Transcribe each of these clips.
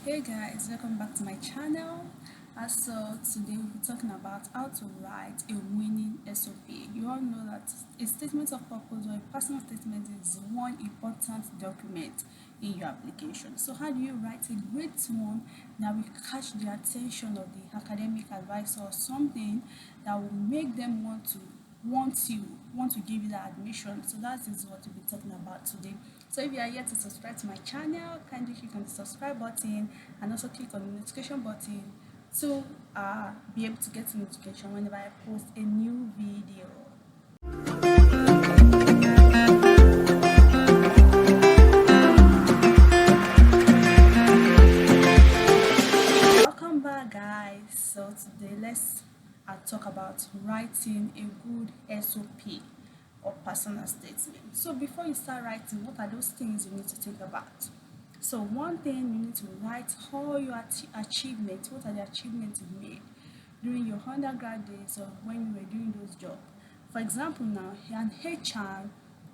Hey guys, welcome back to my channel. So today we'll be talking about how to write a winning SOP. You all know that a statement of purpose or a personal statement is one important document in your application. So how do you write a great one that will catch the attention of the academic advisor or something that will make them want to give you that admission? So that is what we'll be talking about today. So if you are yet to subscribe to my channel, kindly click on the subscribe button and also click on the notification button to be able to get a notification whenever I post a new video. Welcome back guys. So today let's talk about writing a good SOP or personal statement. So before you start writing, what are those things you need to think about? So one thing, you need to write all your achievements. What are the achievements you made during your undergrad days or when you were doing those jobs? For example, now an HR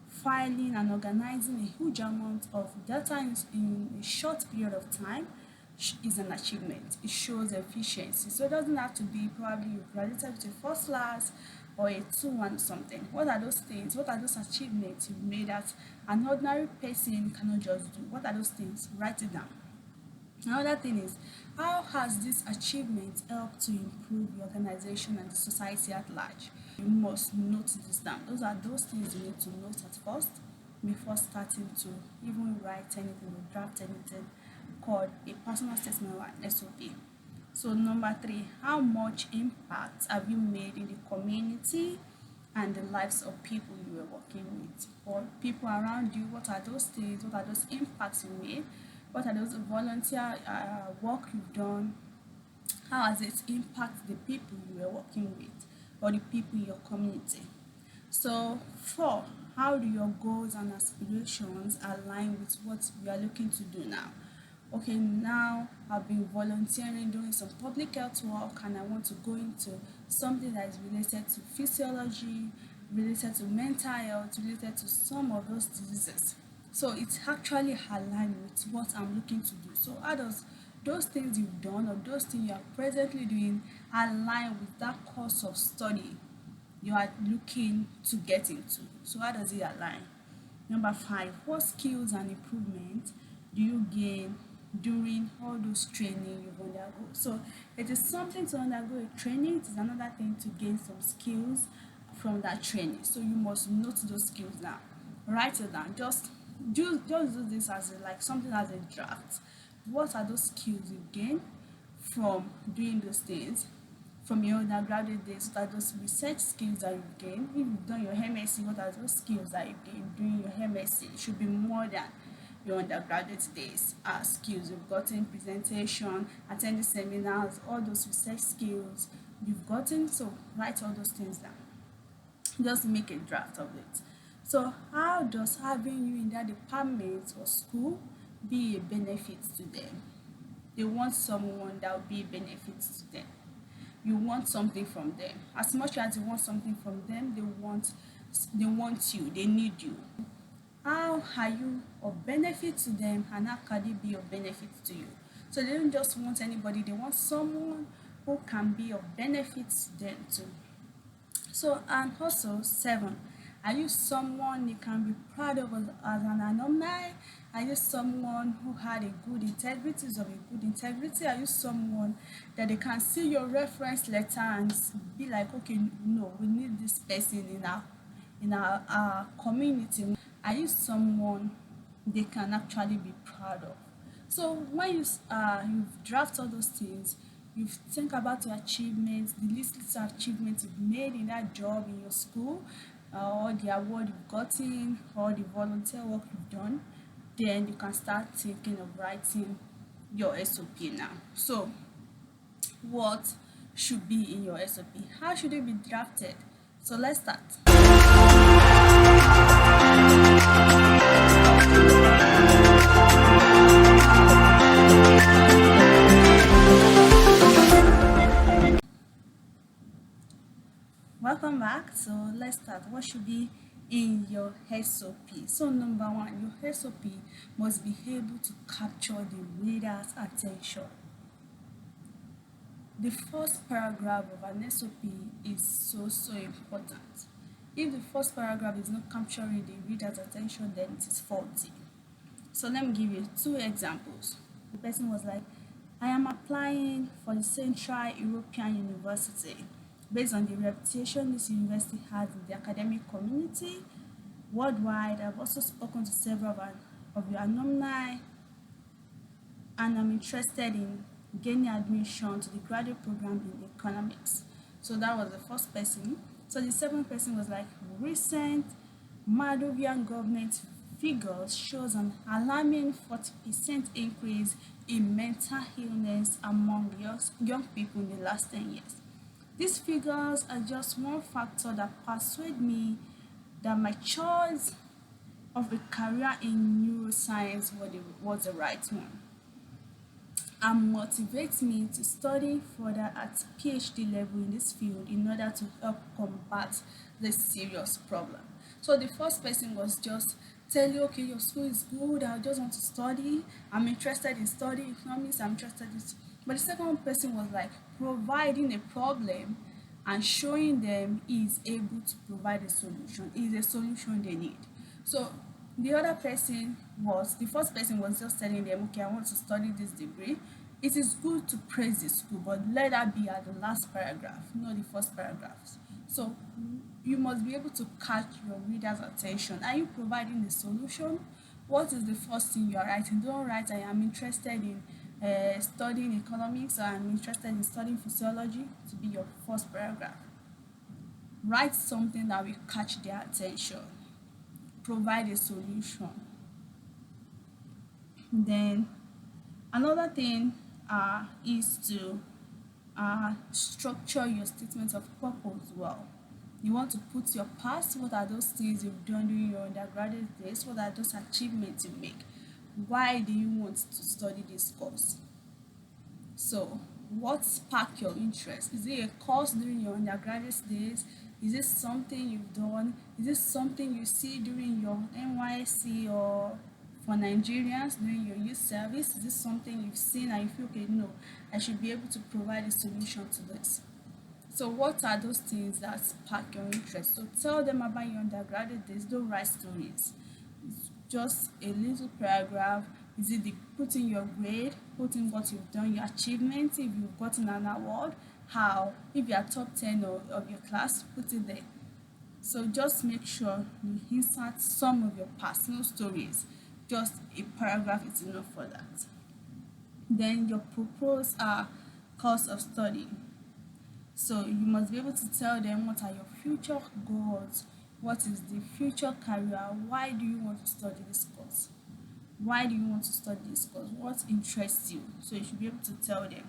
filing and organizing a huge amount of data in a short period of time is an achievement. It shows efficiency. So it doesn't have to be probably you graduated with a first class or a 2-1 something. What are those things? What are those achievements you made that an ordinary person cannot just do? What are those things? Write it down. Another thing is, how has this achievement helped to improve the organization and the society at large? You must note this down. Those are those things you need to note at first before starting to even write anything or draft anything called a personal statement or an SOP. So number 3, how much impact have you made in the community and the lives of people you were working with or people around you? What are those things? What are those impacts you made? What are those volunteer work you've done? How has it impacted the people you were working with or the people in your community? So 4, how do your goals and aspirations align with what you are looking to do now? Okay, now I've been volunteering doing some public health work and I want to go into something that is related to physiology, related to mental health, related to some of those diseases. So it's actually aligned with what I'm looking to do. So how does those things you've done or those things you are presently doing align with that course of study you are looking to get into? So how does it align? Number 5, what skills and improvement do you gain during all those training you've undergo? So it is something to undergo a training, it is another thing to gain some skills from that training. So you must note those skills down. Write it down. Just do this as something as a draft. What are those skills you gain from doing those things from your undergraduate days? What are those research skills that you gain? If you've done your MSc, what are those skills that you gain during your MSc? It should be more than your undergraduate days. Skills you've gotten, presentation, attending seminars, all those research skills you've gotten. So write all those things down. Just make a draft of it. So how does having you in that department or school be a benefit to them? They want someone that will be a benefit to them. You want something from them. As much as you want something from them, they want you, they need you. How are you of benefit to them and how can they be of benefit to you? So they don't just want anybody, they want someone who can be of benefit to them too. So, and also 7, are you someone you can be proud of as an alumni? Are you someone who had a good integrity, Are you someone that they can see your reference letter and be like, okay, no, we need this person in our community? Are you someone they can actually be proud of? So when you've drafted all those things, you think about your achievements, the list of achievements you've made in that job in your school, or the award you've gotten, or the volunteer work you've done, then you can start thinking of writing your SOP now. So what should be in your SOP? How should it be drafted? So let's start. Welcome back. So let's start. What should be in your S.O.P. So number one, your S.O.P must be able to capture the reader's attention. The first paragraph of an S.O.P is so important. If the first paragraph is not capturing the reader's attention, then it is faulty. So let me give you two examples. The person was like, I am applying for the Central European University. Based on the reputation this university has in the academic community worldwide, I've also spoken to several of your alumni, and I'm interested in gaining admission to the graduate program in economics. So that was the first person. So the second person was like, recent Moldovan government figures shows an alarming 40% increase in mental illness among young people in the last 10 years. These figures are just one factor that persuade me that my choice of a career in neuroscience was the right one, and motivates me to study further at PhD level in this field in order to help combat this serious problem. So the first person was just tell you, okay, your school is good, I just want to study, I'm interested in studying economics, I'm interested in. But the second person was like providing a problem and showing them he is able to provide a solution. It is a solution they need. So the first person was just telling them, okay, I want to study this degree. It is good to praise the school, but let that be at the last paragraph, not the first paragraphs. So you must be able to catch your reader's attention. Are you providing the solution? What is the first thing you are writing? Don't write, I am interested in studying economics, or I'm interested in studying physiology to be your first paragraph. Write something that will catch their attention. Provide a solution. Then another thing is to structure your statement of purpose well. You want to put your past, what are those things you've done during your undergraduate days, what are those achievements you make, why do you want to study this course. So what sparked your interest? Is it a course during your undergraduate days? Is it something you've done? Is it something you see during your NYSC or for Nigerians during your youth service? Is this something you've seen and you feel, okay, no, I should be able to provide a solution to this? So what are those things that spark your interest? So tell them about your undergraduate days. Don't write stories. It's just a little paragraph. Is it putting your grade, putting what you've done, your achievements, if you've gotten an award, how, if you are top 10 of your class, put it there. So just make sure you insert some of your personal stories. Just a paragraph is enough for that. Then your proposed course of study. So you must be able to tell them what are your future goals, what is the future career, why do you want to study this course, why do you want to study this course, what interests you. So you should be able to tell them.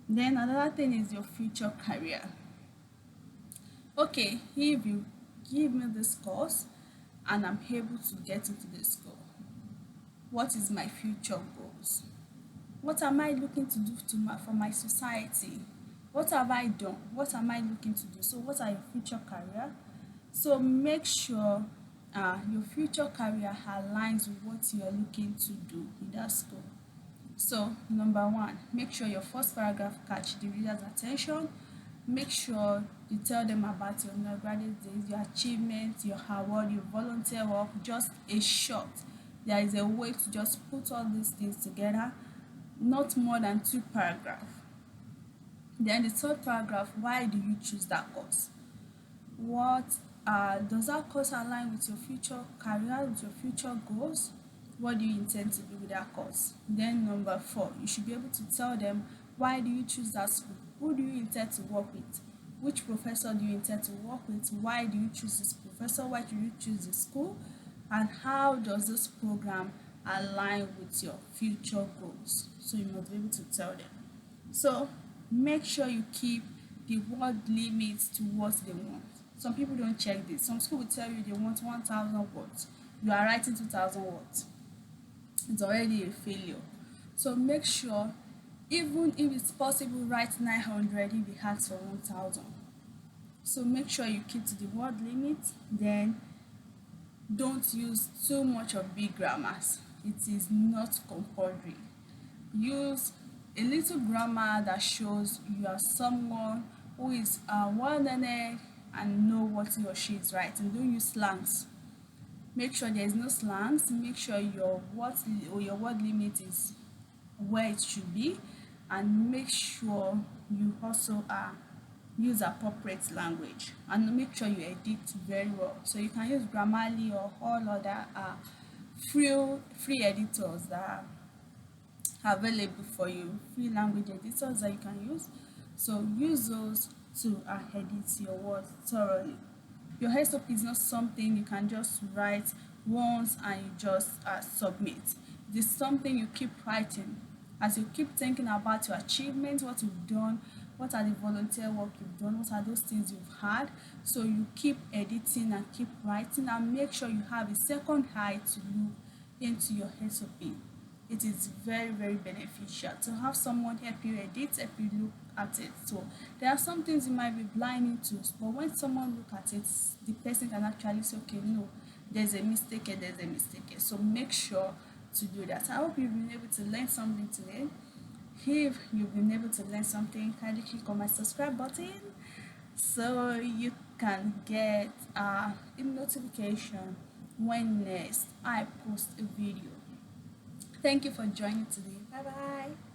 Then another thing is your future career. Okay, if you give me this course and I'm able to get into this school, what is my future goals? What am I looking to do for my society? What have I done? What am I looking to do? So what are your future career? So make sure your future career aligns with what you are looking to do in that school. So number one, make sure your first paragraph catch the reader's attention. Make sure you tell them about your undergraduate days, your achievements, your award, your volunteer work, just a short. There is a way to just put all these things together, not more than 2 paragraphs. Then the third paragraph, why do you choose that course? What does that course align with your future career, with your future goals? What do you intend to do with that course? Then number 4, you should be able to tell them why do you choose that school? Who do you intend to work with? Which professor do you intend to work with? Why do you choose this professor? Why do you choose this school? And how does this program align with your future goals? So you must be able to tell them. So make sure you keep the word limits to what they want. Some people don't check this. Some school will tell you they want 1,000 words. You are writing 2,000 words. It's already a failure. So make sure, even if it's possible, write 900 if they ask for 1,000. So make sure you keep to the word limit. Then Don't use too much of big grammars. It is not compulsory. Use a little grammar that shows you are someone who is well learned and know what he or she is writing. Don't use slangs. Make sure there is no slangs. Make sure your word limit is where it should be, and make sure you also use appropriate language, and make sure you edit very well. So you can use Grammarly or all other free editors that are available for you, free language editors that you can use. So use those to edit your words thoroughly. Your S.O.P is not something you can just write once and you just submit. It is something you keep writing. As you keep thinking about your achievements, what you've done, what are the volunteer work you've done, what are those things you've had. So you keep editing and keep writing, and make sure you have a second eye to look into your S.O.P. It is very beneficial to have someone help you edit, help you look at it. So there are some things you might be blind into, but when someone look at it, the person can actually say, okay, no, there's a mistake here, there's a mistake here. So make sure to do that. I hope you've been able to learn something today. If you've been able to learn something, kindly click on my subscribe button so you can get a notification when next I post a video. Thank you for joining today. Bye bye.